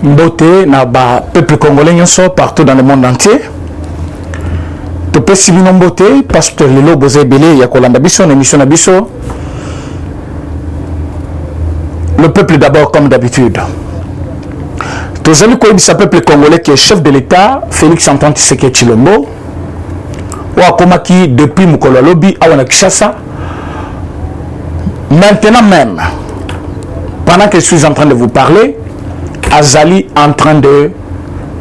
Mbote na ba peuple congolais nyonso partout dans le monde entier. To pesi bino mbote pasteur lelo boze belé ya kolanda biso na émission na biso. Le peuple d'abord comme d'habitude. Tozali koyebisa peuple congolais qui est chef de l'État Félix Antoine Tshisekedi Tshilombo. Wa komaki depuis mukolo lobi awana Kinshasa. Maintenant même, pendant que je suis en train de vous parler, Azali en train de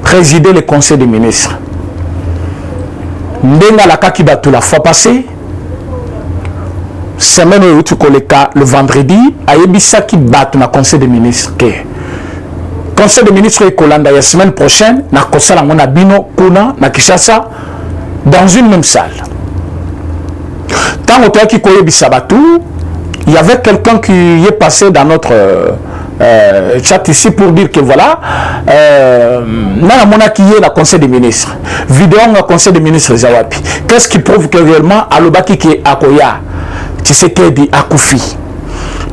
présider le conseil des ministres. Ndenga la kakibatu la fois passée, semaine où tu koleka le vendredi, ayebisa ki batu na conseil des ministres ke. Conseil des ministres est kolanda la semaine prochaine, na kosala ngona bino kuna na Kinshasa dans une même salle. Tant que tu koyebisa batu, il y avait quelqu'un qui est passé dans notre chat ici pour dire que voilà, na mona qui est le conseil des ministres. Vidéo le conseil des ministres Zawapi. Qu'est-ce qui prouve que réellement Alobaki qui est Akoya, Tshisekedi Akoufi.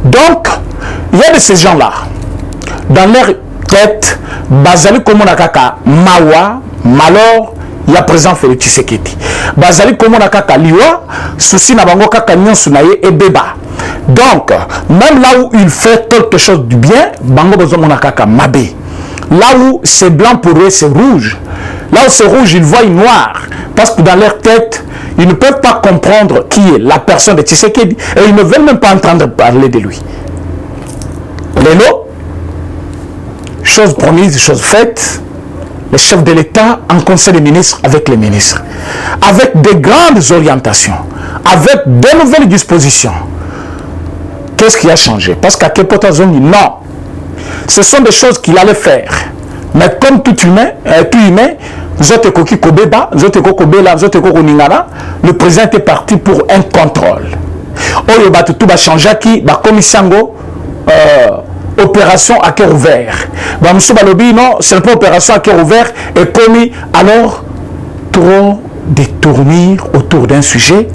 Donc, il y a de ces gens-là, dans leur tête, Bazali Komonakaka Mawa, Malor, il y a présent Félix Tshisekedi. Bazali Komonakaka Liwa, Souci Nabango Kaka Nyansunaye et Beba. Donc, même là où il fait quelque chose du bien, Bango Bozomonakaka Mabé. Là où c'est blanc pour eux, c'est rouge. Là où c'est rouge, ils voient noir. Parce que dans leur tête, ils ne peuvent pas comprendre qui est la personne de Tshisekedi. Et ils ne veulent même pas entendre parler de lui. Lélo, chose promise, chose faite, le chef de l'État en conseil des ministres avec les ministres. Avec de grandes orientations, avec de nouvelles dispositions. Qu'est-ce qui a changé? Parce qu'à Kepota Zoni, non. Ce sont des choses qu'il allait faire. Mais comme tout humain, le président était parti pour un contrôle. Oyo tout va changer qui va commissango opération à cœur ouvert. Non, ce n'est pas opération à cœur ouvert et commis alors trop de tournure autour d'un sujet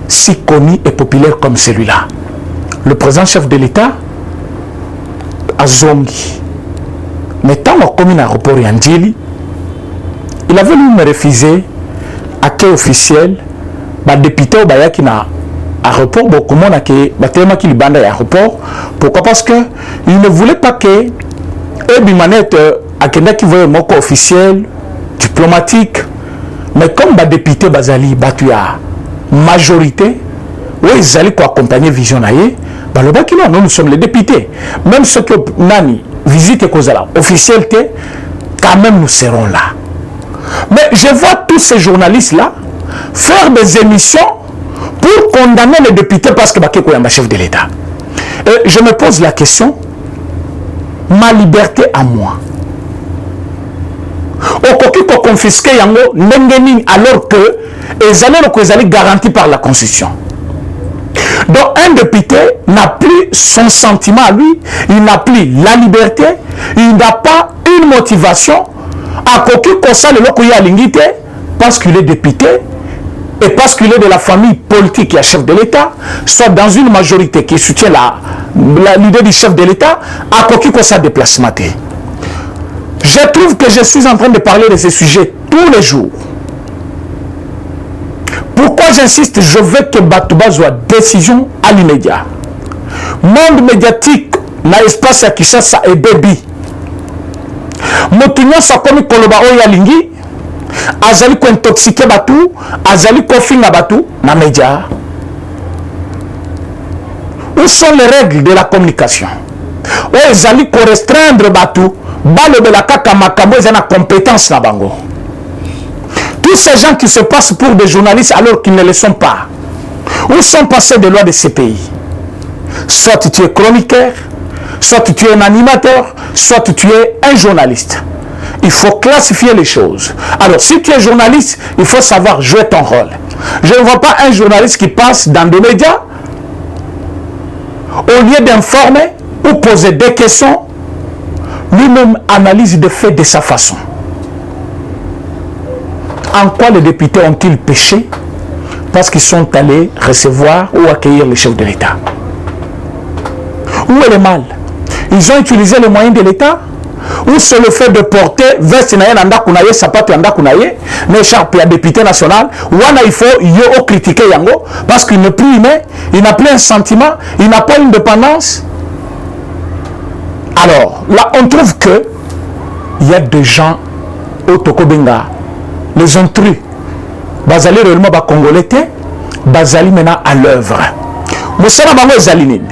si connu et populaire comme celui-là. Le président chef de l'État a zongi. Mais tant qu'on a commis un aéroport Yandili, il a voulu me refuser à quai officiel, le député Obaya qui n'a aéroport, beaucoup de monde qui a bande aéroport. Pourquoi? Parce qu'il ne voulait pas que Ebimanette a quelqu'un qui voyait mon officiel, diplomatique, mais comme le député Bazali, la majorité, oui, ils allaient accompagner Vision Aye. Nous sommes les députés. Même ceux que Nani visite Kozala, officialité, quand même nous serons là. Mais je vois tous ces journalistes-là faire des émissions pour condamner les députés parce que Bakeko est chef de l'État. Et je me pose la question, ma liberté à moi. Okoki ko confisquer yango nengening alors que les allaient garantis par la Constitution. Donc un député n'a plus son sentiment à lui, il n'a plus la liberté, il n'a pas une motivation à Koki Kosa le Lokoya Lingite parce qu'il est député et parce qu'il est de la famille politique qui est chef de l'État, soit dans une majorité qui soutient l'idée du chef de l'État, à Koki Kosa déplacement. Je trouve que je suis en train de parler de ce sujet tous les jours. Pourquoi j'insiste? Je veux que Batouba soit décision à l'immédiat. Monde médiatique, na espace à Kinshasa et Bébi. Motunyo sa komi koloba oya lingi, azali ko intoxiqué Batou, azali ko finga Batou, na média. Où sont les règles de la communication? Où azali ko restreindre Batou, balo de la kaka makambo ezana compétence na bango. Tous ces gens qui se passent pour des journalistes alors qu'ils ne le sont pas. Où sont passés des lois de ces pays? Soit tu es chroniqueur, soit tu es un animateur, soit tu es un journaliste. Il faut classifier les choses. Alors si tu es journaliste, il faut savoir jouer ton rôle. Je ne vois pas un journaliste qui passe dans des médias au lieu d'informer ou poser des questions, lui-même analyse des faits de sa façon. En quoi les députés ont-ils péché? Parce qu'ils sont allés recevoir ou accueillir le chef de l'État. Où est le mal? Ils ont utilisé les moyens de l'État ou c'est le fait de porter veste na ye na ndako na ye, sapato ya ndako na ye, na écharpe ya député national, wana il faut yo critiquer yango parce qu'il n'est plus humain, il n'a plus un sentiment, il n'a pas une dépendance. Alors là on trouve que il y a des gens au Tokobenga, les intrus, bazali réellement ba congolais, bazali maintenant à l'œuvre. Moussala bango ezalinine.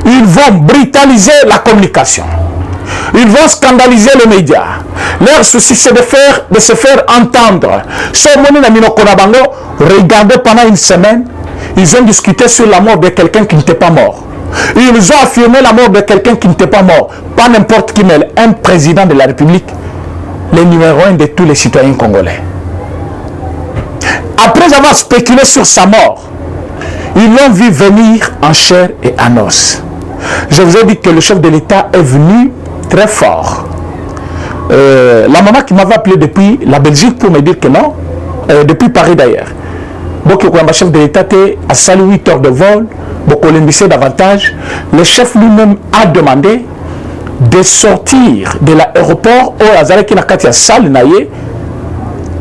Ils vont brutaliser la communication. Ils vont scandaliser les médias. Leur souci, c'est de se faire entendre. Regardez pendant une semaine, ils ont discuté sur la mort de quelqu'un qui n'était pas mort. Ils ont affirmé la mort de quelqu'un qui n'était pas mort. Pas n'importe qui, mais un président de la République, le numéro 1 de tous les citoyens congolais. Après avoir spéculé sur sa mort, ils l'ont vu venir en chair et en os. Je vous ai dit que le chef de l'État est venu très fort. La maman qui m'avait appelé depuis la Belgique pour me dire que non, depuis Paris d'ailleurs. Donc le chef de l'État a salé 8 heures de vol, beaucoup l'indiqué davantage. Le chef lui-même a demandé de sortir de l'aéroport au Azare qui n'a qu'à dire salle naïe,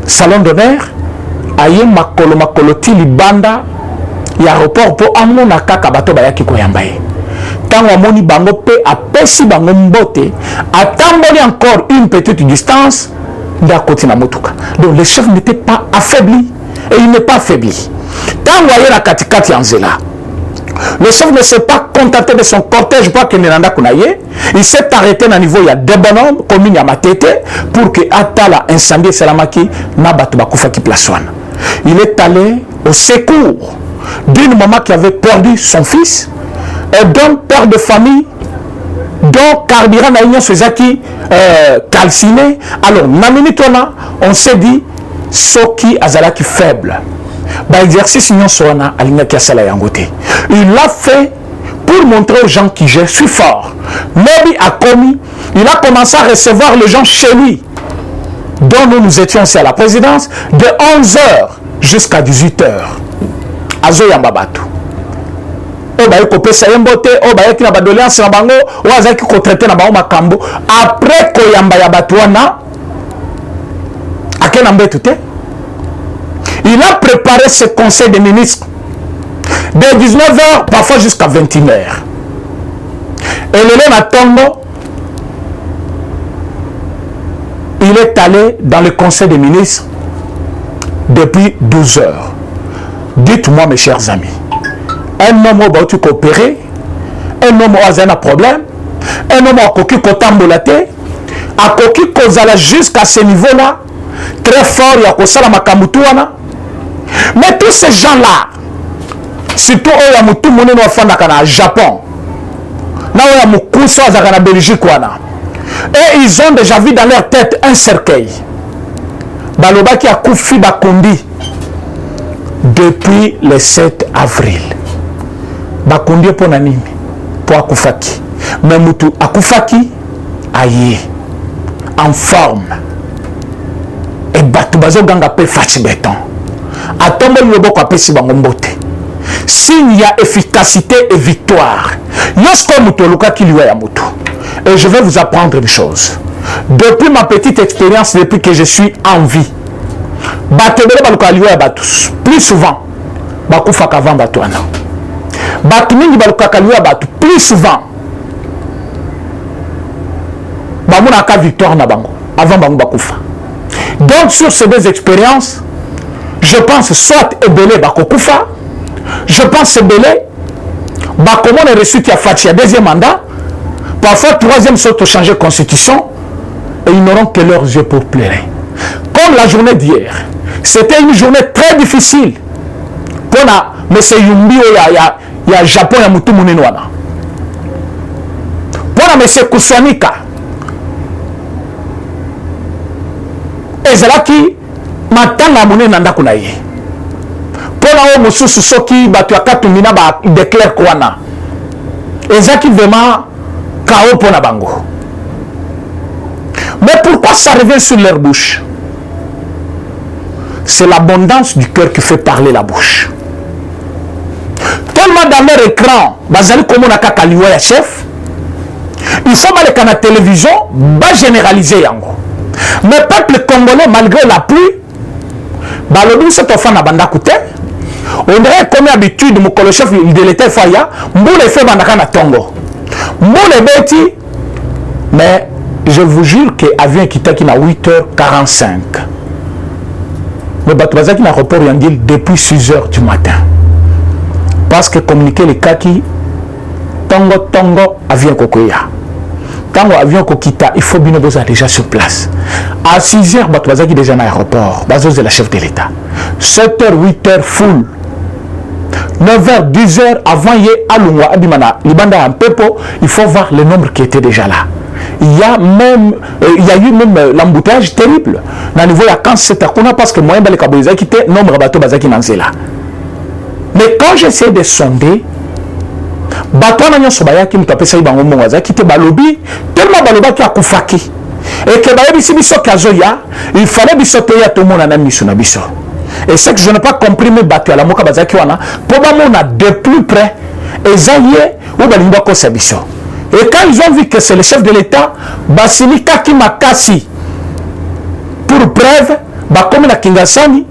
salon d'honneur, aïe makoloti libanda, l'aéroport pour amona kaka bato bayaki koyambaye. Tant amoni bango pe apesi bango mbote, attendons encore une petite distance d'à côté na motuka. Donc le chef n'était pas affaibli et il n'est pas affaibli. Tant voyez la katikati anzela. Le chef ne s'est pas contenté de son cortège pour que Niranda Kounaye. Il s'est arrêté à niveau, il y a des bonhommes, comme il y a ma tête, pour que Atala incendie Salamaki, Nabatu Bakoufa qui place. Il est allé au secours d'une maman qui avait perdu son fils, et d'un père de famille, dont carburant n'a union Sezaki calciné. Alors, Naminitona, on s'est dit, Soki Azalaki faible. Bah, exercice union Soana Alina Kiasala Yangote. Il l'a fait pour montrer aux gens qui je suis fort. Nobi a commis, il a commencé à recevoir les gens chez lui, dont nous étions aussi à la présidence, de 11h jusqu'à 18h. Azo Yambabatu. Oba yoko sa yembote, oba yaki na badoléance na bango, oba yaki ko traiter na bango makambo. Après ko yamba ya batuana, akena mbetu te. Il a préparé ce conseil des ministres de 19h, parfois jusqu'à 21h. Et le Léna Tombo, il est allé dans le conseil des ministres depuis 12h. Dites-moi, mes chers amis, un homme où tu coopérer, un homme où il a un problème, un homme où il a tambolate, à koki kozala jusqu'à ce niveau-là, très fort, il y a kosala makamutouana. Mais tous ces gens-là, surtout au Yamutu Moneno Fandakana, Japon, na Yamukuso Azakana Belgique, et ils ont déjà vu dans leur tête un cercueil. Baloba qui a Koufi Bakundi depuis le 7 avril. Bakundi pour Nanini, pour Akufaki. Mais Moutou Akufaki, aïe, en forme. Et Batubazo Ganga pe Fachi Béton. S'il y a efficacité et victoire, et je vais vous apprendre une chose. Depuis ma petite expérience, depuis que je suis en vie, plus souvent, plus souvent, donc sur ces deux expériences, je pense soit Ebele Bakokoufa, je pense Ebele Bakomon est reçu qui a fait deuxième mandat, parfois troisième sorte changer constitution, et ils n'auront que leurs yeux pour pleurer. Comme la journée d'hier, c'était une journée très difficile pour M. Yumbi, il y a Japon, il y a Moutou Mounenouana. Pour M. Kouswanika, et Zalaki, matanga mune nanda kunaye pona o mususu soki batu akatu mina ba déclare kwana ezaki vraiment chaos pona bango. Mais pourquoi ça revient sur leur bouche? C'est l'abondance du cœur qui fait parler la bouche. Tellement dans leur écran bazali komona kaka liwa ya chef, Il faut aller à la télévision, va généraliser yango. Mais peuple congolais, malgré la pluie, balobi cette enfant n'a pas coûté. On dirait comme d'habitude, mon chef de l'État Faya, Mboule fait bandaka na tongo. Mboule beti, mais je vous jure que l'avion quitté qui n'a 8h45. Mais Batouazaki n'a report Yangil depuis 6h du matin. Parce que communiquer les kaki, tongo, avion kokoya. Tango avion kokita, il faut bien être déjà sur place. À 6h, Batouazaki déjà dans l'aéroport. Bazos de la chef de l'État. 7h, 8h, full. 9h, 10h, avant hier, à Lungwa, Abimana, Libanda un peu, il faut voir le nombre qui était déjà là. Il y a eu même l'embouteillage terrible. Dans le niveau, il y a quand c'est à Kuna parce que moi, dans les Kaboïza, qui était nombre de bateaux bazaki nanzela. Mais quand j'essaie de sonder, bateau n'a pas qui me tapait ça, qui était balobi, tellement baloba qui a koufaki. Et que bayebi si biso kazoya, il fallait bisoter à tout le monde en ami sur biso. Et c'est que je n'ai pas compris mes bateaux à la moka bazaki wana, pour moi, on a de plus près, et zaye, ou balimba ko sabiso. Et quand ils ont vu que c'est le chef de l'État, Basili Kaki Makasi, pour preuve, comme la Kingasani,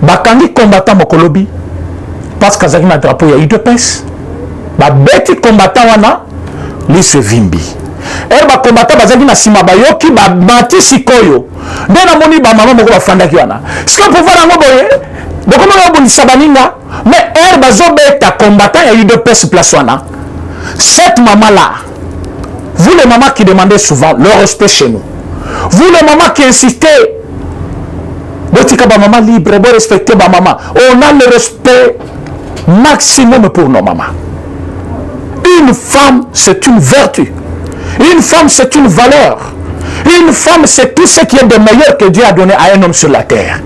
Bakandi combattant Mokolobi, parce que Zagina drapeau, il y a eu deux pèses. Beti combattant wana, li se vimbi. Et ba combattant Bazagina Simabayoki, Mati Sikoyo. Dena moni ba maman moko bafanda ki wana. Ce que pour voir un boye, donc on a bon sabaninga, mais elle bazo beta combattant, il y a eu deux pèses place wana. Cette maman là. Vous les mamans qui demandez souvent le respect chez nous. Vous les mamans qui insistez. Maman libre, bon respecter ma maman. On a le respect maximum pour nos mamans. Une femme, c'est une vertu. Une femme, c'est une valeur. Une femme, c'est tout ce qui est de meilleur que Dieu a donné à un homme sur la terre.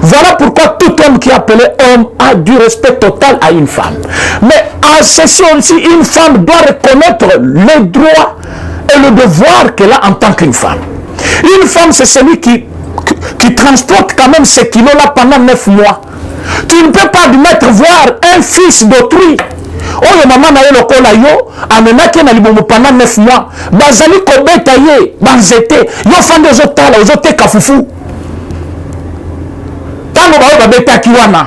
Voilà pourquoi tout homme qui est appelé homme a du respect total à une femme. Mais à ceci aussi, une femme doit reconnaître les droits et le devoir qu'elle a en tant qu'une femme. Une femme, c'est celui qui transporte quand même ces kilos-là pendant 9 mois. Tu ne peux pas lui mettre voir un fils d'autrui. Oh, maman na yo lokola yo, amenaki na libomo pendant 9 mois. Bazali kobeta ye, banzete. Yo fande ozotala, ozoteka fufu. Tango bao babeta kiwana.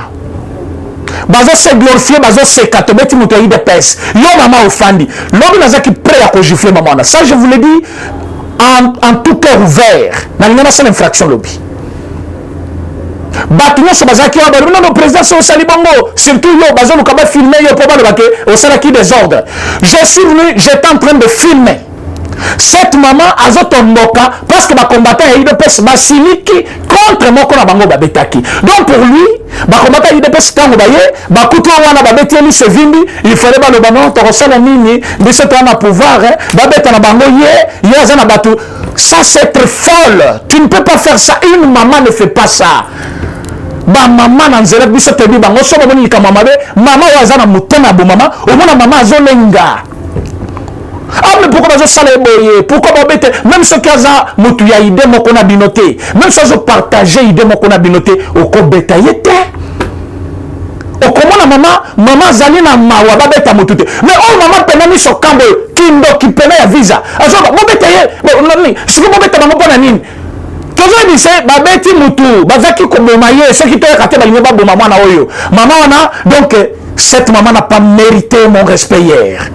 Bazo se glorifier, bazo se katobeti muto yi de pes. Yo maman ofandi. L'homme nazaki prêt à gifler maman. Ça je vous l'ai dit en tout cœur ouvert. Na lingana c'est l'infraction lobby. Batuno so bazaki wa baru no président so salibongo surtout yo bazo lukaba filmer yo pour balobake au salaki des ordres. Je suis venu, j'étais en train de filmer. Cette maman azotomboka parce que ma combattant a eu de pes basiliki contre moko na bango babetaki. Donc pour lui, ba combattant a eu de pes tango baye, ba kutu wana babeti lui se vimbi, il fallait ba le banon to resala nini, mais c'est un pouvoir hein, ba beta na bango ye azana batu. Ça c'est très folle. Tu ne peux pas faire ça. Une maman ne fait pas ça. Ba maman nanzela biso tebi bango so ba boni ka mama be, mama wazana mutena bo mama, o mona mama azolenga. Ah mais pourquoi bazo sala boye? Pourquoi ba bete même ce kaza mutu ya ide moko na binoté, même so zo partager ide moko na binoté, o ko beta yete. O komona mama zali na mawa ba beta mutu te. Mais oh maman penani so kambo kindo ki pena ya visa. Azo ba beta ye, nani? Siko ba beta bango pona nini? Toujours dit c'est babeti mutu bazaki koboma ye ceux qui te kate balinga ba boma mwana oyo maman wana donc cette maman n'a pas mérité mon respect hier.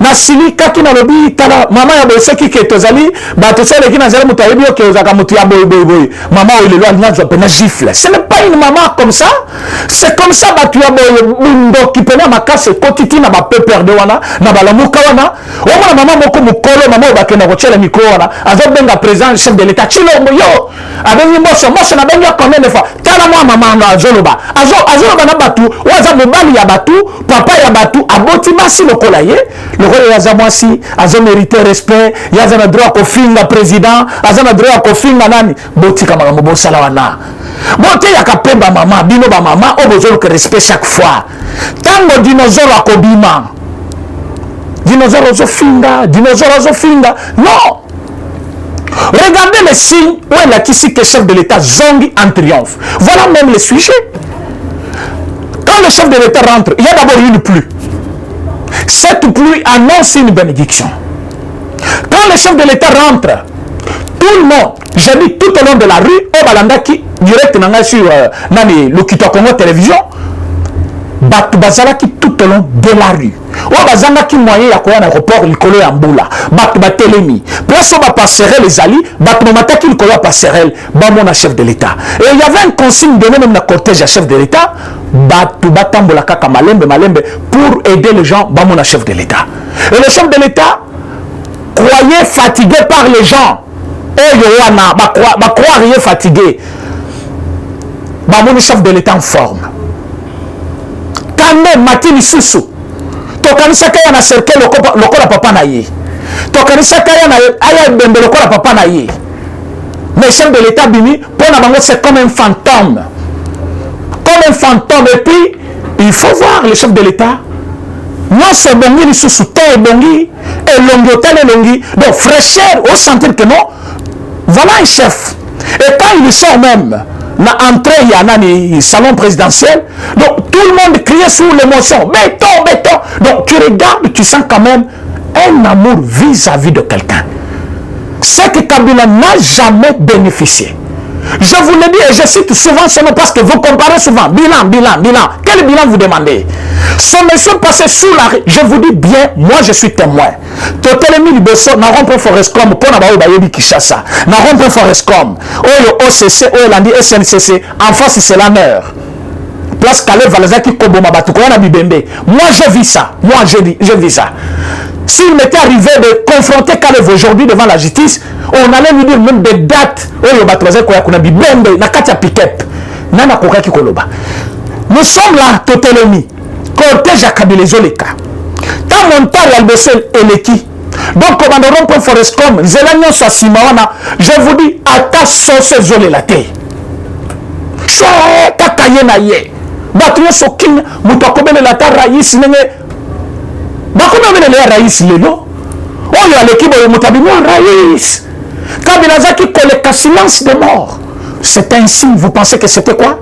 Nasili kaki na lobi tala maman ya bosse qui ketozali ba to sele ki na zela mutu ayebi oke ozaka mutu ya boy maman oyo lelo alina zo pena gifle. Ce n'est pas une maman comme ça. C'est comme ça ba tu ya boy bundo ki pena makase kotiti na ba peur de wana na ba lamuka wana o mona maman moko mukolo maman ba kena ko chela micro wana azo benga président chef de l'état chilo yo avec moso na benga combien de fois tala moi maman na azoloba azoloba na batu waza mobali ya batu papa ya batu aboti basi lokola ye le yaza mwasi azo mérité respect yaza na droit ko finga président aza na droit ko finga nani botika makambo bosala wana bote ya kapemba mama bino ba mama o bozolo que respect chaque fois tango dinosaure akobima dinosaure ozo finga non. Regardez les signes où elle a quitté que chef de l'État zongi en triomphe. Voilà même le sujet. Quand le chef de l'État rentre, il y a d'abord une pluie. Cette pluie annonce une bénédiction. Quand le chef de l'État rentre, tout le monde, j'ai dit tout au long de la rue, au Balandaki, direct sur le Kito Congo Télévision, Batu Bazalaki tout au long de la rue. Au Bazalaki moyen à quoi un aéroport, le colo Amboula, Batu Batelemi, place où va passerelle les alliés, Batu Mataki le colo passerelle, Bamona chef de l'État. Et il y avait un consigne donné même dans le cortège à chef de l'État, Batu Batambola Kaka Malembe, pour aider les gens, Bamona chef de l'État. Et le chef de l'État croyait fatigué par les gens. Oh Yoana, croyait fatigué. Bamona chef de l'État en forme. Quand Matini Soussou, tokanisa kaya na cercle lokola papa na ye. Tokanisa kaya na aya bembe lokola papa na ye. Mais chef de l'État bimi, pour na bango c'est comme un fantôme. Comme un fantôme. Et puis, il faut voir le chef de l'État. Non, c'est bongi, il sous terre bongi, et longi, hôtel et longi. Donc, fraîcheur, au sentir que non, voilà un chef. Et quand il sort même, na entrée, il y a un salon présidentiel, donc tout le monde criait sous l'émotion, béton, béton. Donc, tu regardes, tu sens quand même un amour vis-à-vis de quelqu'un. C'est que Kabila n'a jamais bénéficié. Je vous le dis et je cite souvent ce nom parce que vous comparez souvent. Bilan, bilan, bilan. Quel bilan vous demandez? Son monsieur passé sous la... Je vous dis bien, moi je suis témoin. Totelemi Liboso, n'a rompu Forescom, pour n'avoir eu Kishasa. N'a rompu Forescom. Oh, OCC, oh, l'andi SNCC. En face, c'est la mer. Place Calais, Valazaki, Koboma, Batukoana, Bibembe. Moi je vis ça. Moi je vis ça. S'il m'était arrivé de confronter Kalev aujourd'hui devant la justice, on allait lui dire même des dates. Nous sommes là, Totelemi. Cortège à Kabilezoleka. Tant mon père Albessel et l'équipe. Donc, commandant pour Forescom, Zélanyon Sassimawana, je vous dis, à ta sauce zolé la terre. C'est Kakayenaye. Batouye Sokin, Moutokobele la terre, Raïs, Nene. Bakuna vene le Raïs lelo. Oh, il y a l'équipe de Moutabimo Raïs. Kabilazaki collecta silence de mort. C'était un signe, vous pensez que c'était quoi?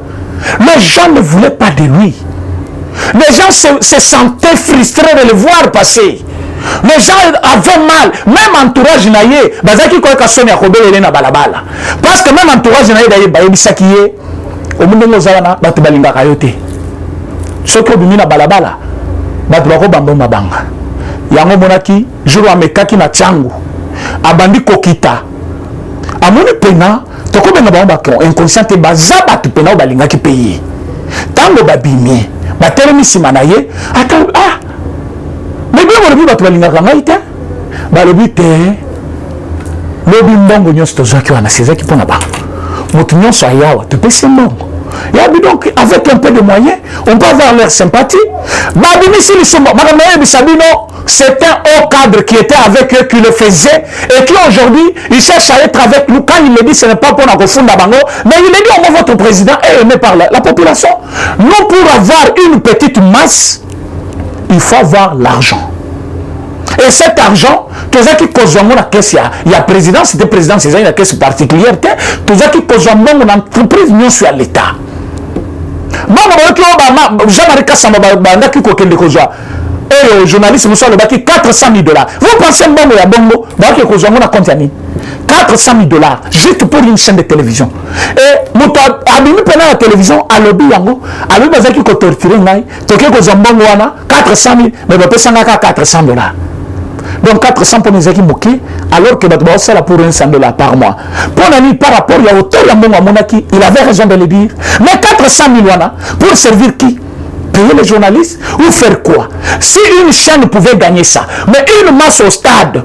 Les gens ne voulaient pas de lui. Les gens se sentaient frustrés de le voir passer. Les gens avaient mal. Même entourage naïe, Bazaki koleka soni akobele elena balabala. Parce que même entourage naïe d'ailleurs, bayebisaki ye, au monde ngozana, batu balinga kayote. Soko bimina balabala. Batu bako bambo mabanga. Yango monaki, jour amekaki na tiangu. Abandi kokita. Amoni pena, toko benga bamba kon inconscient te baza batu pena balinga ki payer. Tango babimi, batelemi simanaye, ata ah. Mais bien lobi batu balinga kanga ite. Ba lobi te. Lobi mbongo nyonso tozaki wana sezaki pona ba. Motu nyonso ayawa, te pese mbongo. Et donc, avec un peu de moyens, on peut avoir leur sympathie. C'est un haut cadre qui était avec eux, qui le faisait, et qui aujourd'hui, il cherche à être avec nous. Quand il le dit, ce n'est pas pour nous confondre d'Abango, mais il le dit, on votre président est aimé par la population. Nous, pour avoir une petite masse, il faut avoir l'argent. Et cet argent, tout ça qui cause la caisse, il y a président, c'était président, c'est une caisse particulière, tout ça qui cause une entreprise, nous sommes à l'État. Jean-Marie Kassamba, qui kokende kozwa. Et journaliste, nous sommes le baki 400 000 $. Vous pensez que il y a bongo, baki kozwa mon compte yani 400 000 $, juste pour une chaîne de télévision. Et muto abimi pena la télévision à lobby yango, abi bazaki ko torturer ngai, toke kozwa bongo wana 400 000, mais ba pesa ngaka 400 $. Donc 400 pour les équipes moquées, alors que c'est là pour 100 $ par mois. Pour l'année, par rapport à l'auteur de Monaki, il avait raison de le dire. Mais 400 000 $ pour servir qui? Payer les journalistes ou faire quoi? Si une chaîne pouvait gagner ça, mais une masse au stade,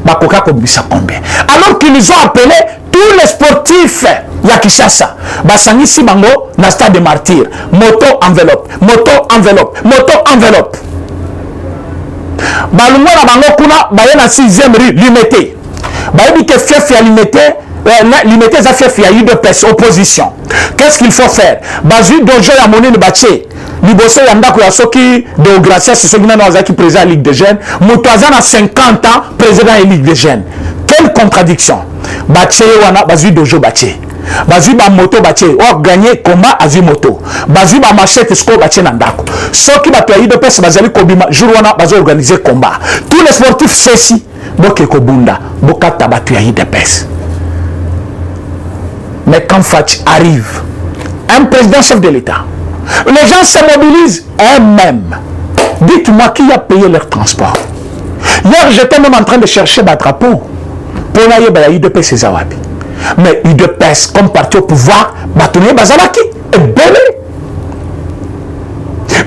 Bakoka ça combien? Alors qu'ils ont appelé tous les sportifs Yakishasa, Basangisi Bango, na stade de martyrs, moto enveloppe, moto enveloppe, moto enveloppe. Balungo na bango kuna baye na 6e rue limité. Baye que fief ya limité, limité za fief ya UDPS opposition. Qu'est-ce qu'il faut faire? Bazu dojo ya monene bache. Liboso ya ndako ya soki de Gracia c'est soki na azaki président Ligue des Jeunes, Moutouaza na 50 ans président de Ligue des Jeunes. Quelle contradiction. Bache wana bazu dojo bache. Bazi ba moto bache o gagner combat azi moto bazi ba machette sko bache na ndako soki ba pays de pesa bazali kobima jour wana bazo organiser combat tous les sportifs ceci bokeko bunda, bokata batu ya UDPS. Mais quand Fachi arrive, un président chef de l'État, les gens se mobilisent eux-mêmes. Dites-moi qui a payé leur transport. Hier, j'étais même en train de chercher ma drapeau pour la UDPS et Zawabi. Mais UDPS, comme parti au pouvoir, Batounier Bazalaki est belé.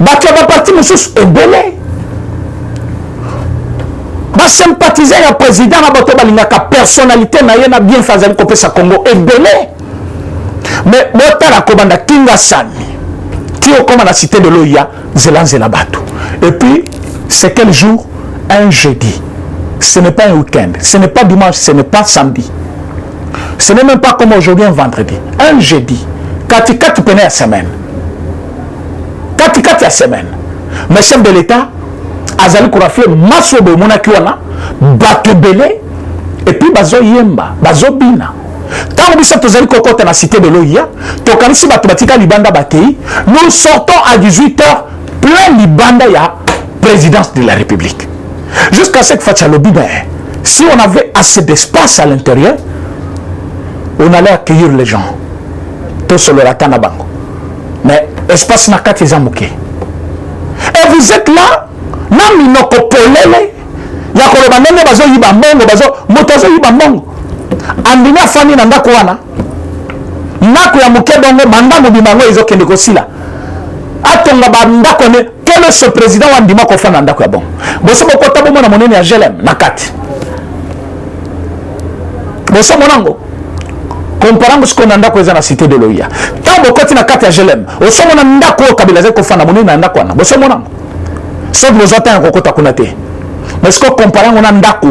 Batounier parti Moussous est belé. Ba sympathiser le président na bato balingaka personnalité na ye na bien fazali kopé sa Congo est belé. Mais botala kobanda Kinga Sani qui au comme la cité de l'Oya Zélanzela Batou. Et puis c'est quel jour? Un jeudi. Ce n'est pas un week-end, ce n'est pas dimanche, ce n'est pas samedi. Ce n'est même pas comme aujourd'hui un vendredi. Un jeudi. Katikati pene la semaine. Katikati la semaine. Mais chef de l'État azali kurafle masobe monaki wana bato belé et puis bazo yemba bazo bina tant biso tozali kokota na cité de l'Oya tokanisi bato batika libanda bakei nous sortons à 18h plein libanda ya présidence de la République jusqu'à ce que Fachi alobi si on avait assez d'espace à l'intérieur on allait accueillir les gens tout sur le rata na bango mais espace na kati zamuke et vous êtes là na minoko polele ya koloba ndenge bazo yiba mbongo bazo moto yiba mbongo andina fami na ndako wana ndako ya muke bongo manda mobima ngo ezokende kosila atonga ba ndako ne quel est ce président wa ndima ko fana ndako ya bongo boso bokota bomo na monene ya GLM na kati boso monango comparango ce qu'on a ndako eza na cité de l'Oya tant bokoti na kati ya GLM oso mona ndako kabila ze ko fana monene na ndako wana boso monango sauf nous attend encore ta kunate mais ce qu'on compare on a ndako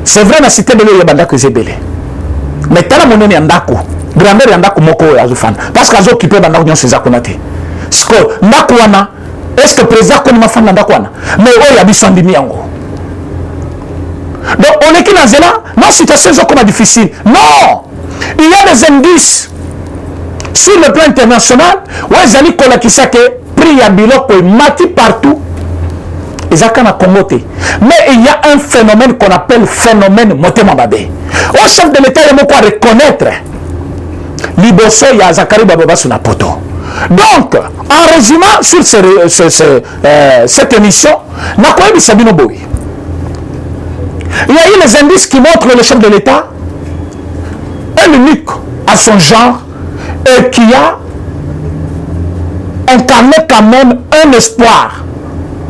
c'est vrai la cité de l'Oya bandako ezebele mais tala monene ndako grandeur ndako moko ya zufana parce que azo occupé bandako nyon seza kunate ce que ndako wana est-ce que président ko ni mafana ndako wana mais oya bisandimi yango donc on est qui dans zela non situation est comme difficile non il y a des indices sur le plan international où ils allaient kolakisa que prix ya biloko mati partout. Mais il y a un phénomène qu'on appelle phénomène Motema Babé. Au chef de l'État, il y a quoi reconnaître. Liboso, il y a Zakari Bababa sur la poto. Donc, en résumant sur cette émission, il y a eu les indices qui montrent que le chef de l'État est l'unique à son genre et qui a incarné quand même un espoir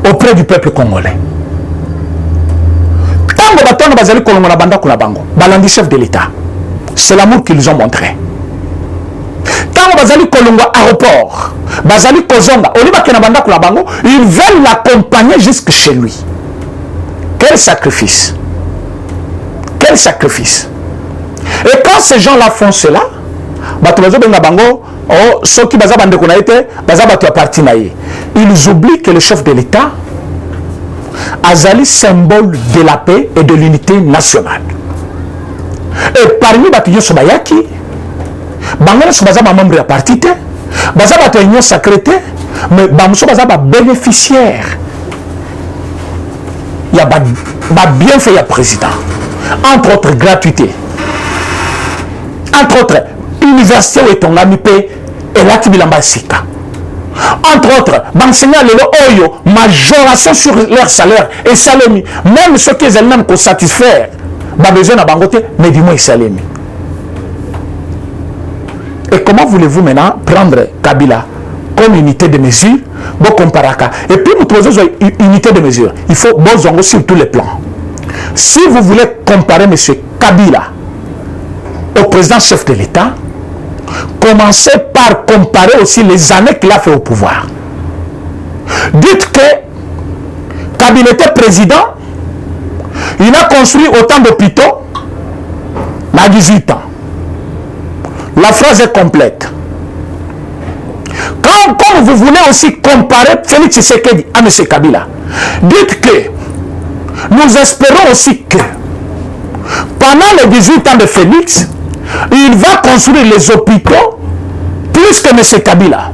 auprès du peuple congolais. Tango batono bazali kolongo na banda kuna bango, balandi chef de l'État. C'est l'amour qu'ils ont montré. Tango bazali kolongo aéroport, bazali kozonga, oliba kena banda kuna bango, ils veulent l'accompagner jusque chez lui. Quel sacrifice! Quel sacrifice! Et quand ces gens-là font cela, bato bazo benga bango, oh, ceux qui baza bande kuna été, baza bato ya parti na ye. Ils oublient que le chef de l'État azali symbole de la paix et de l'unité nationale. Et parmi les gens bayaki, bango so baza membre ya parti te, baza bato union sacrée te, mais bamuso baza ba bénéficiaire. Il y a ba bienfait ya président. Entre autres gratuité. Entre autres université où est ngami pe et la tibilamba sika. Entre autres, l'enseignant le oyo majoration sur leur salaire et salemi. Même ceux qui ont même satisfaire, pas besoin de bangote, mais dis-moi salemi. Et comment voulez-vous maintenant prendre Kabila comme unité de mesure, bon comparaka. Et puis nous trouvons une unité de mesure. Il faut bon sur tous les plans. Si vous voulez comparer M. Kabila au président chef de l'État, commencez par comparer aussi les années qu'il a fait au pouvoir. Dites que Kabila était président, il a construit autant d'hôpitaux à 18 ans. La phrase est complète. Comme vous voulez aussi comparer Félix Tshisekedi à M. Kabila, dites que nous espérons aussi que pendant les 18 ans de Félix, il va construire les hôpitaux plus que M. Kabila.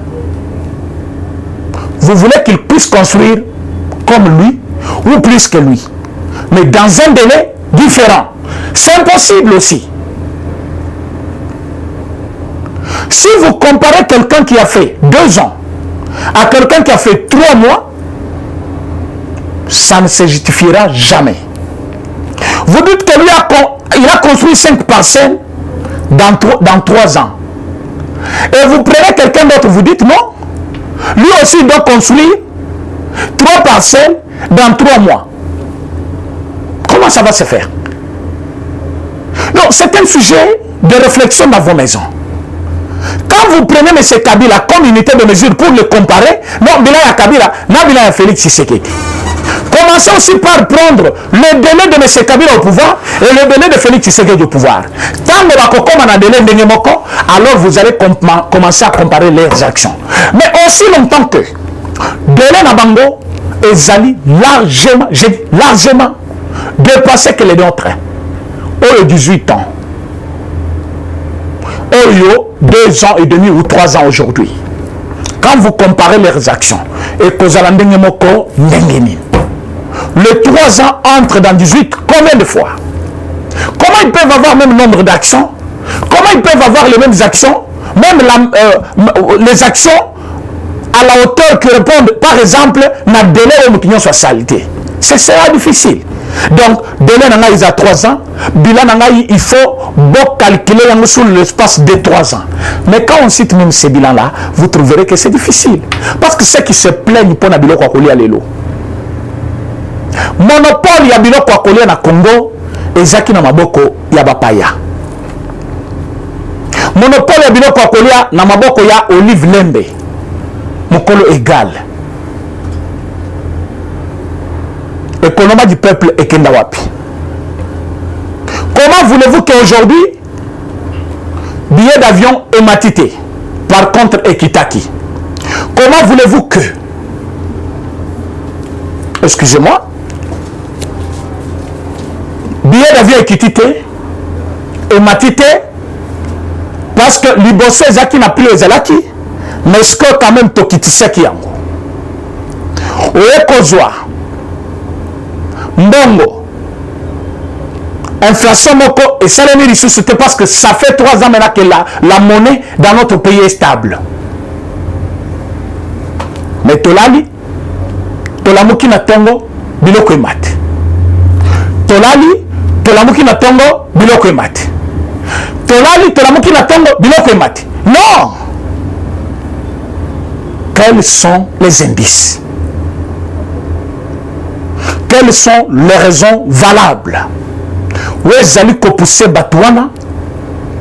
Vous voulez qu'il puisse construire comme lui ou plus que lui. Mais dans un délai différents. C'est impossible aussi. Si vous comparez quelqu'un qui a fait 2 ans à quelqu'un qui a fait 3 mois, ça ne se justifiera jamais. Vous dites que lui il a construit 5 parcelles dans 3 ans. Et vous prenez quelqu'un d'autre, vous dites non. Lui aussi doit construire 3 parcelles dans 3 mois. Comment ça va se faire? Non, c'est un sujet de réflexion dans vos maisons. Quand vous prenez M. Kabila comme unité de mesure pour le comparer, non, Bilaya Kabila, non, Bilaya Félix Tshisekedi. Commencez aussi par prendre le délai de M. Kabila au pouvoir et le délai de Félix Tshisekedi au pouvoir. Tant que vous avez un délai de Moko, alors vous allez commencer à comparer leurs actions. Mais aussi longtemps que délai Nabango et Zali largement dépassé que les nôtres. Au 18 ans. Au 2 ans et demi ou 3 ans aujourd'hui. Quand vous comparez leurs actions et que vous avez Moko, les 3 ans entrent dans 18 combien de fois? Comment ils peuvent avoir le même nombre d'actions? Comment ils peuvent avoir les mêmes actions? Même les actions à la hauteur qui répondent, par exemple, à délai où nous soit salité. C'est ça difficile. Donc, délai nanga il a 3 ans, bilan nanga il faut calculer sur l'espace de 3 ans. Mais quand on cite même ces bilans-là, vous trouverez que c'est difficile. Parce que ceux qui se plaignent pour na biloko akoli alelo. Monopole ya biloko akoli na Congo, ezaki na maboko ya bapaya. Monopole ya biloko akoli na maboko ya Olive Lembe. Mokolo égal. Économie du peuple et Kendawapi. Comment voulez-vous qu'aujourd'hui, billet d'avion est matité, par contre Ekitaki? Comment voulez-vous que, excusez-moi, billet d'avion Ekitité est matité parce que l'Ibosé Zaki n'a plus les Zalaki, mais ce que quand même Tokitisaki yango. Oekozwa. Mbongo, inflation moko et salaire ressources, c'était parce que ça fait 3 ans maintenant que la monnaie dans notre pays est stable. Mais Tolali, Tolamuki na Tongo, biloko emat. Tolali, Tolamuki na Tongo, biloko emat. Tolali, Tolamuki na Tongo, biloko emat. Non! Quels sont les indices? Quelles sont les raisons valables? Où est-ce que pousser Batouana?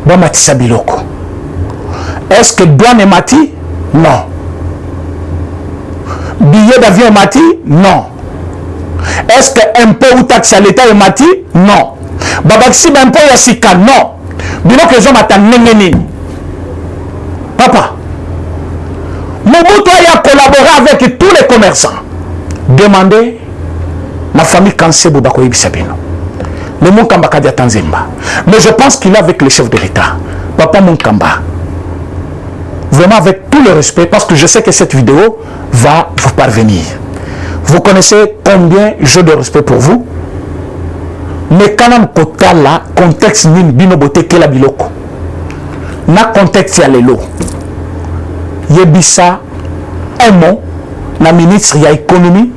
Bamatissa Biloko. Est-ce que douane est mati? Non. Billet d'avion est mati? Non. Est-ce que impôt ou taxe à l'État est mati? Non. Babaxi impôt yasika? Non. Biloko les hommes attendent nengeni. Papa, Mobutu a collaboré avec tous les commerçants. Demandez ma famille Kansé Boubako Ibisabino. Le Moukamba Kadia Tanzemba. Mais je pense qu'il est avec le chef de l'État. Papa Moukamba. Vraiment avec tout le respect, parce que je sais que cette vidéo va vous parvenir. Vous connaissez combien j'ai de respect pour vous. Mais quand on a là, contexte ni bino bote ke la biloko. Na contexte ya lelo. Yebisa un mot, la ministre ya économie,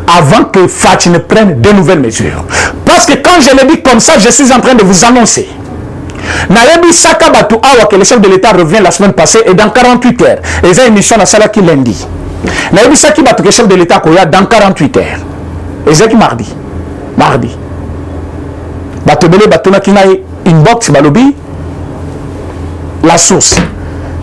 avant que Fatih ne prenne de nouvelles mesures. Parce que quand je le dis comme ça, je suis en train de vous annoncer. Nayebi Saka Batou Awa, que le chef de l'État revient la semaine passée, et dans 48 heures, et ils ont une émission à Salaki lundi. Nayebi Saki Batou, que le chef de l'État, dans 48 heures. Et c'est mardi. Mardi. Batou Bele Batou Nakinaï, inbox, Balobi, la source.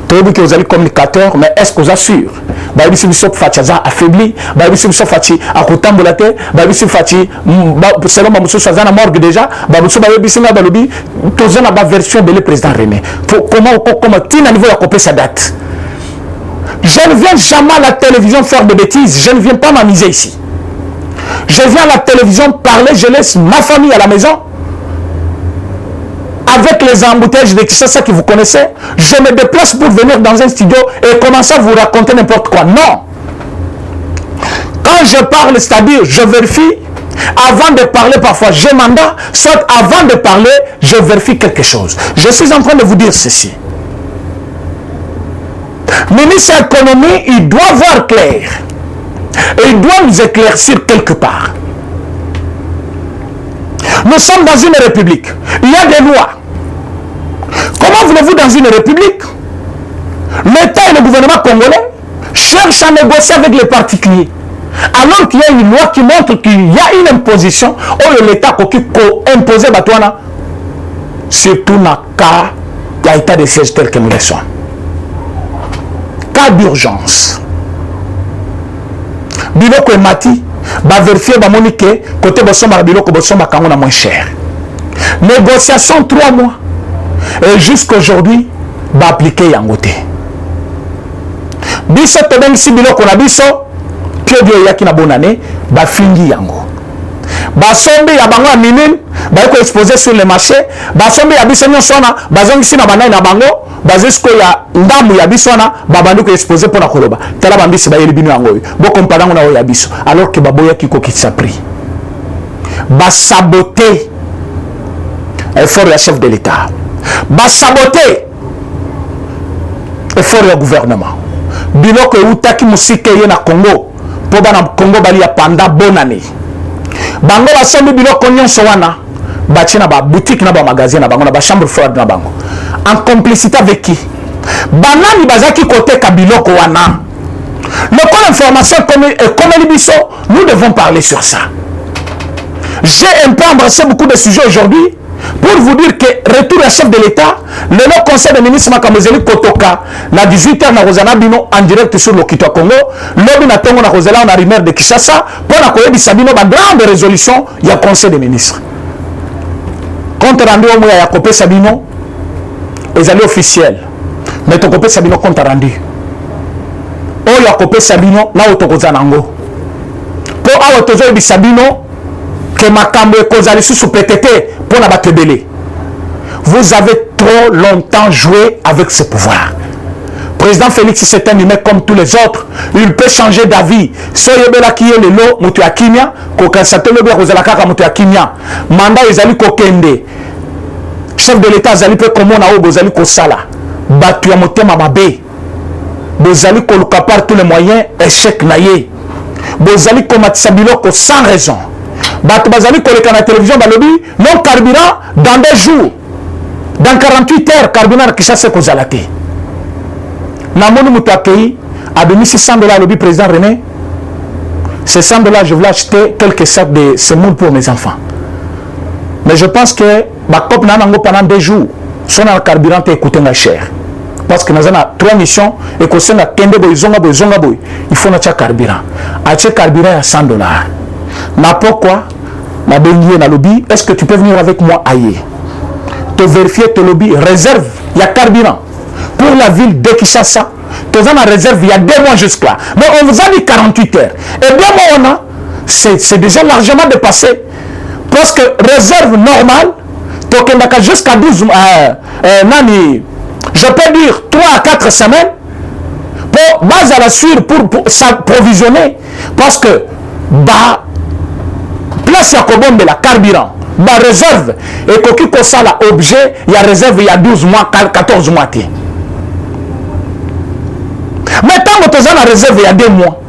Que vous allez communicateur, mais est-ce que vous assure? Baïbi Sibisop Fati a affaibli, Baïbi Sibisop Fati a Kotambolate, Baïbi Sibisop selon Mamoussou Sazana morgue déjà, Baboussou Baïbi Singa Balobi, tous la version de le président René. Comment Tina niveau à couper sa date? Je ne viens jamais à la télévision faire de bêtises, je ne viens pas m'amuser ici. Je viens à la télévision parler, je laisse ma famille à la maison. Avec les embouteillages de Kinshasa que vous connaissez, je me déplace pour venir dans un studio et commencer à vous raconter n'importe quoi. Non. Quand je parle, c'est-à-dire, je vérifie Avant de parler, parfois, j'ai mandat, soit avant de parler, je vérifie quelque chose. Je suis en train de vous dire ceci. Ministre de l'économie, il doit voir clair. Et il doit nous éclaircir quelque part. Nous sommes dans une république. Il y a des lois. Comment voulez-vous dans une république? L'État et le gouvernement congolais cherchent à négocier avec les particuliers. Alors qu'il y a une loi qui montre qu'il y a une imposition où l'État a imposé Batouana, surtout dans le cas de l'état de siège tel que nous le sommes. Cas d'urgence. Biloko et Mati, va vérifier que côté Bossoma Biloko Bossoma Kangona moins cher. Négociation 3 mois. Et jusqu'à aujourd'hui, va appliquer Yangote. Biso tobeng si biloko na biso, pio bio yaki na bonne année, va fingi yango. Ba sombi ya bango minine, ba ko exposer sur le marché, ba sombi ya biso nyosona, ba zongi si na banai na bango, ba zesko ya ndamu ya biso na, ba bandu ko exposer pour na koloba. Tala bambisi ba yeli binu yango. Bo comparango na o ya biso, alors que baboya kiko kitsa pris. Ba saboter effort ya chef de l'État. Ba saboter effort ya gouvernement. Biloko utaki musike ye na Congo po bana Congo bali ya panda bonne année. Bango basombi biloko nyonso wana bati na ba boutique na ba magasin na bango na ba chambre froide na bango. En complicité avec qui? Banani bazaki côté ka biloko wana. Le corps d'information comme biso, nous devons parler sur ça. J'ai un peu embrassé beaucoup de sujets aujourd'hui pour vous dire que retour à chef de l'État, le conseil des ministres Makamozeli Kotoka, na 18h na Rosana Bino en direct sur le Kito Congo, l'homme na Tongo na Rosala na Rimer de Kinshasa, pour na Koyebi Sabino, ba grande résolution, il y a conseil des ministres. Compte rendu au moins, il y a Kopé Sabino, les alliés officiels, mais ton Kopé Sabino compte rendu. Oh, il y a Kopé Sabino, na Otokozanango. Pour Aotozo Sabino, que Makambo et Kozali sous PTT pour la battre belé. Vous avez trop longtemps joué avec ce pouvoir. Président Félix c'est un humain comme tous les autres. Il peut changer d'avis. Soyez bela qui est le lot, Moutou Akimia, Kokasate le Rozalakaka Moutou Akimia. Mandat Ezali Kokende. Chef de l'État Zali peut comme on a eu Bozali Kosala. Batu Amotema Mabe. Bozali Koluka par tous les moyens, échec naïe. Bozali Komatsabiloko sans raison. Bazali koleka na télévision balobi non carburant dans 2 jours, dans 48 heures carburant Kinshasa kozalate. Namoni mutu akei a donné $600 lobi président René. Ces $100 je voulais acheter quelques sacs de semoule pour mes enfants. Mais je pense que ma cop nango pendant 2 jours son carburant est coûté cher. Parce que nous avons 3 missions et que c'est na kende boy zonga boy. Il faut notre carburant. Acheter carburant à $100. Mais pourquoi ma bengie na lobby, est-ce que tu peux venir avec moi ailleurs? Te vérifier te lobby, réserve, il y a carburant. Pour la ville de Kinshasa, tu as une réserve, il y a 2 mois jusque-là. Mais on vous a dit 48 heures. Et bien on a, c'est déjà largement dépassé. Parce que réserve normale, tu jusqu'à 12 nani, je peux dire 3 à 4 semaines, pour base à la suite, pour s'approvisionner. Parce que, bah, place ya kobombe la carburant ba réserve et koki kosala objet ya réserve il y a 12 mois 14 mois té mais tant que tu as la réserve il y a 2 mois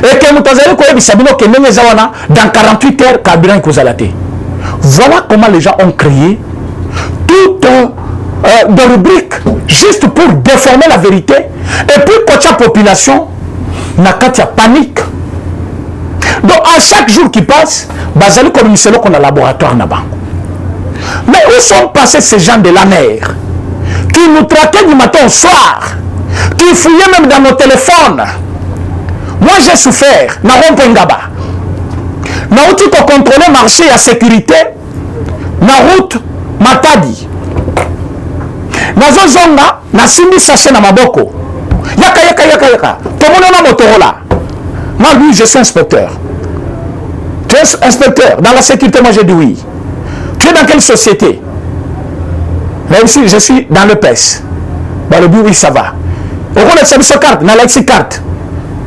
et que mutazali ko yebi sabino ke ndenge zawana dans 48 heures carburant kozala té. Voilà comment les gens ont créé toutes des rubriques juste pour déformer la vérité et puis quand la population n'a qu'à panique. Donc à chaque jour qui passe, Bazali communiquer qu'on a laboratoire là-bas. Mais où sont passés ces gens de la mer qui nous traquaient du matin au soir, qui fouillaient même dans nos téléphones? Moi j'ai souffert, na rompengaba. Na outil pour contrôler le marché et la sécurité, na route Matadi. Na zozonga, na simbi sachet na maboko. Yaka. Tout le monde a Motorola. Moi, lui, je suis inspecteur. Tu es inspecteur. Dans la sécurité, moi, j'ai dit oui. Tu es dans quelle société? Là ici, je suis dans le PES. Dans le bureau, oui, ça va. Au rôle de service carte, dans la carte.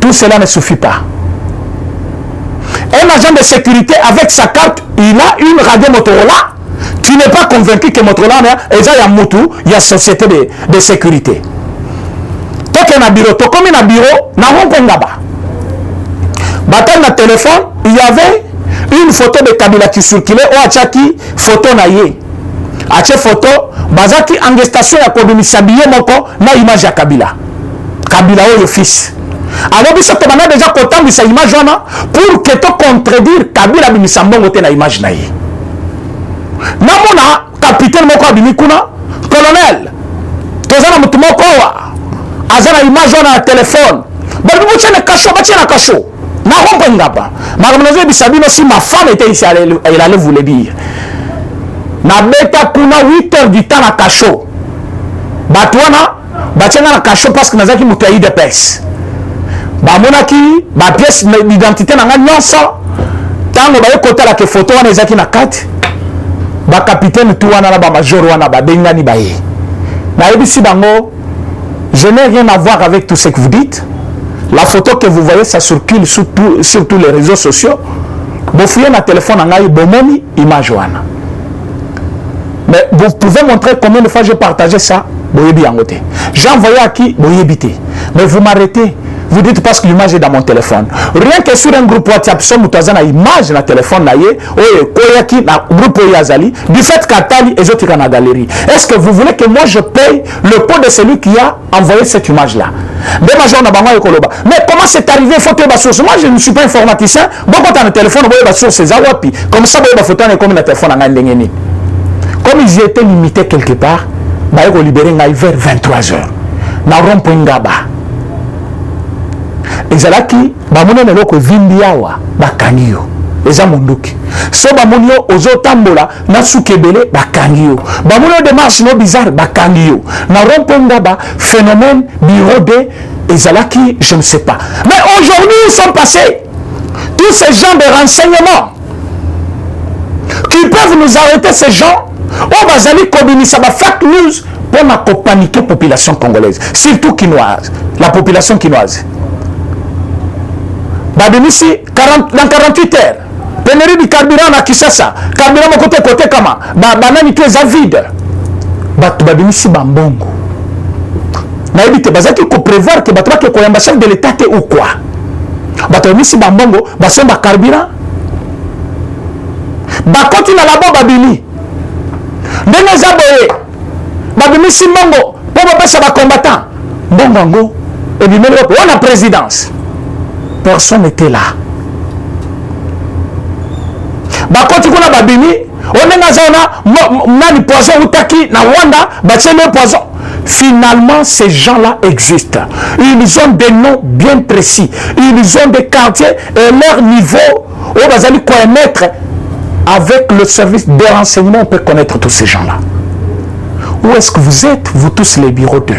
Tout cela ne suffit pas. Un agent de sécurité avec sa carte, il a une radio Motorola. Tu n'es pas convaincu que Motorola, il y a Moutou, il y a société de sécurité. Toi qui es dans le bureau, comme il y a un bureau, dans le téléphone, il y avait une photo de Kabila qui circulait, ou Achaki, photo naïe. Ache photo, Bazaki, en gestation, il y a Kobimi Sabiye Moko, na image à Kabila. Kabila ou le fils. Alors, il y a déjà content de cette image pour que tu contredire Kabila Bimisambongo te na image naïe. Namona, capitaine Moko Abimikuna, colonel, Tozana Mutumoko, Azana image na téléphone. Babi Mouché na cachot, Baché na cachot. Na rompo ngaba. Madame Bisabino, si ma femme était ici, elle allait vous le dire. Na beta kuna 8 heures du temps na cachot. Batouana, Batiana na cachot parce que Nazaki Moutaï de pes. Bamonaki, ba pièce d'identité na nyonso. Tango ba yekota la ke photo wana ezaki na carte. Ba capitaine tout wana na ba major wana ba bengani ba ye. Na yebisi bango, je n'ai rien à voir avec tout ce que vous dites. La photo que vous voyez, ça circule sur tous les réseaux sociaux. Vous fouillez dans le téléphone, bomoni, image wana. Mais vous pouvez montrer combien de fois j'ai partagé ça. J'ai envoyé à qui? Mais vous m'arrêtez. Vous dites parce que l'image est dans mon téléphone. Rien que sur un groupe WhatsApp, si vous avez une image dans le téléphone, du fait qu'Atali et autres dans la galerie. Est-ce que vous voulez que moi je paye le pot de celui qui a envoyé cette image-là? Mais comment c'est arrivé? Il faut que source. Moi je ne suis pas informaticien. Beaucoup dans le téléphone, vous voyez source, c'est Zawapi. Comme ça, vous voyez photo comme le téléphone. Comme ils étaient limités quelque part, ils ont libéré vers 23h. Dans Rompongaba. Ezalaki bamona na loko vindi awa bakangi yo eza monduki so bamoni yo ozotambola na sukebele bakangi yo bamona démarche no bizarre bakangi yo na romponga ba phénomène bureau de ezalaki je ne sais pas. Mais aujourd'hui ils sont passés tous ces gens de renseignement qui peuvent nous arrêter, ces gens au bazali kobimisa ba fake news pour na paniquer population congolaise, surtout quinoise, la population quinoise. Babimisi dans 48 heures. Pénurie du carburant à Kinshasa. Carburant à côté kama. Banani tu es vide. Babimisi bambongo. Na ebite bazaki ko prévoir que batwa ke koyamba chef de l'état te ou quoi. Babimisi bambongo basomba carburant. Bakoti na labo babini. Ndenge zaboye. Babimisi mbongo po bapesa ba combattant. Mbongo et bimelo on a présidence. Personne n'était là. Bakoti kuna babini, onenga zona nani poison utaki na Rwanda, batchele poison. Finalement, ces gens-là existent. Ils ont des noms bien précis. Ils ont des quartiers et leur niveau, au bazali connaître avec le service de renseignement, on peut connaître tous ces gens-là. Où est-ce que vous êtes, vous tous les bureaux 2?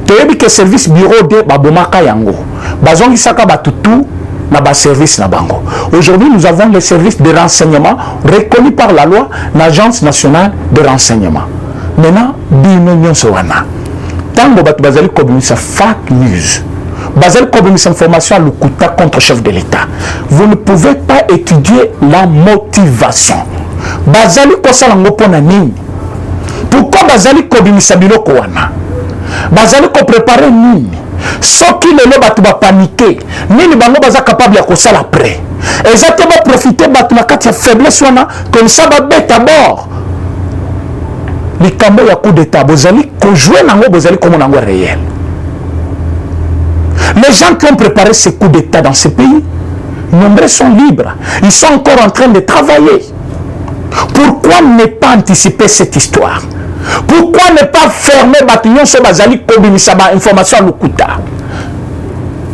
Tu as dit que le service bureau 2, babomaka yango. Bazongi saka batutu na ba service na bango. Aujourd'hui, nous avons les services de renseignement reconnus par la loi, l'Agence nationale de renseignement. Maintenant, bino nyonso wana. Tango batu bazali kobimisa fake news. Bazali kobimisa information à lukuta contre chef de l'État. Vous ne pouvez pas étudier la motivation. Bazali kosala ngopona nini? Pourquoi bazali kobimisa biloko wana? Bazali ko préparer nini? Soki lelo batu ba paniquer, nini bango baza capable ya kosala après. Exactement profiter batu na kati ya faiblesse wana, comme ça ba beta bord. Likambo ya coup d'état bozali ko jouer nango bozali comme nango réel. Les gens qui ont préparé ce coup d'état dans ce pays, nombreux sont libres. Ils sont encore en train de travailler. Pourquoi ne pas anticiper cette histoire? Pourquoi ne pas fermer Batunion sur Bazali Kobimisaba information à Lukuta?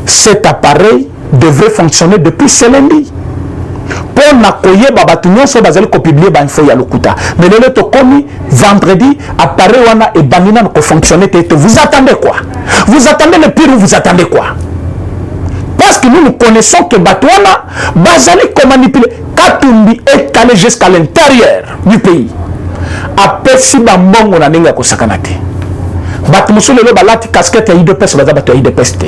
Cet appareil devrait fonctionner depuis ce lundi. Pour n'accueillir Batunion sur Bazali publier l'info à Lukuta. Mais le tokomi vendredi, appareil wana et banina ne fonctionner. Vous attendez quoi? Vous attendez le pire ou vous attendez quoi? Parce que nous connaissons que Batouana, Bazali comme manipuler, Katumbi est allé jusqu'à l'intérieur du pays. Après si bambongo na ninga kosakanate. Batu musule le balati casquette ya IDPS baza batu IDPS te.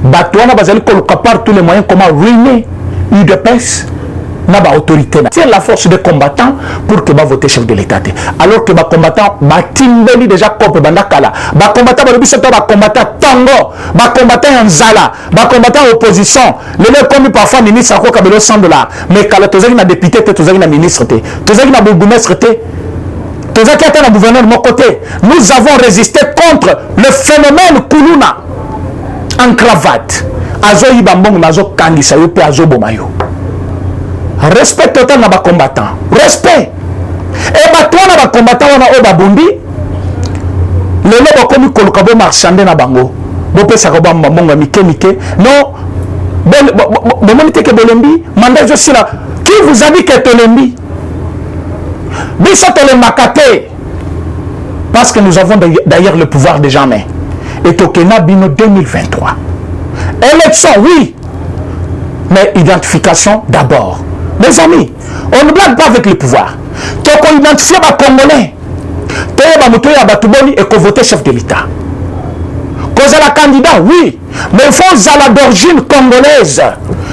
Batouana bazali koluka par tous les moyens comment ruiner IDPS na ba autorité na tient la force des combattants pour que ba voter chef de l'état. Alors que ba combattants ba timbeli déjà cop bandakala ba combattants ba biso to ba combattants tango ba combattants en zala ba combattants opposition le leur comme parfois ministre ko kabelo $100 mais kala tozaki na député te tozaki na ministre te tozaki na bourgmestre te tozaki ata na gouverneur de mon côté. Nous avons résisté contre le phénomène kuluna en cravate azo yibambongo nazo kangisa yo pe azo bomayo. Respect total na ba combattant. Respect. Et bato na ba combattant wana o babundi. Lelo bakomi koluka bo marchander na bango. Bo pesa ko ba mbongo mike. Non. Bon monite ke bolembi, mandat je suis là. Qui vous a dit que tolembi? Biso tolemakate. Parce que nous avons d'ailleurs le pouvoir déjà en main. Et Tokena Bino 2023. Élection, oui. Mais identification d'abord. Mes amis, on ne blague pas avec le pouvoir. Donc on identifie les Congolais. Et qu'on vote chef de l'État. Cause la candidat, oui. Mais il faut la d'origine congolaise.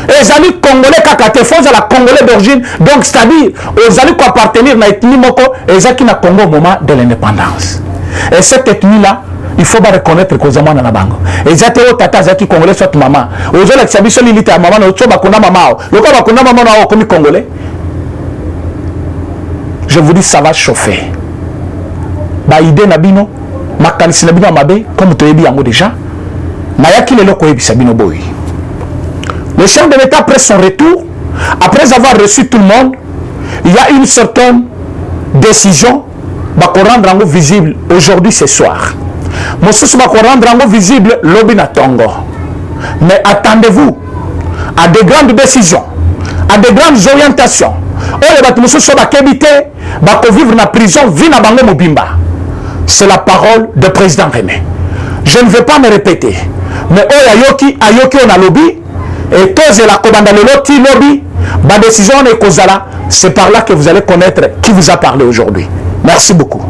Et les amis congolais, il faut la congolais d'origine. Donc c'est-à-dire, aux amis qui appartiennent à l'ethnie Moko, et les qui na Congo au moment de l'indépendance. Et cette ethnie-là, il faut pas reconnaître que zaman na bango. Et zate o tata zaki congolais soit maman. Ozo la tsabi so lilita maman na otso bakuna maman. Loko bakuna maman na comme congolais. Je vous dis ça va chauffer. Ba idée na bino, makanisi na bino mabe comme toyebi yango déjà. Mayaki lelo ko yebisa bino boy. Le chef de l'État après son retour, après avoir reçu tout le monde, il y a une certaine décision va rendre visible aujourd'hui ce soir. Mosusu va rendre visible l'Obina Tongo. Mais attendez-vous à de grandes décisions, à de grandes orientations. Vivre dans la prison, vivre dans la Mobimba. C'est la parole du président René. Je ne vais pas me répéter. Mais Ayoki on a lobby. Et tous la commande le lobby. Ma décision est causale. C'est par là que vous allez connaître qui vous a parlé aujourd'hui. Merci beaucoup.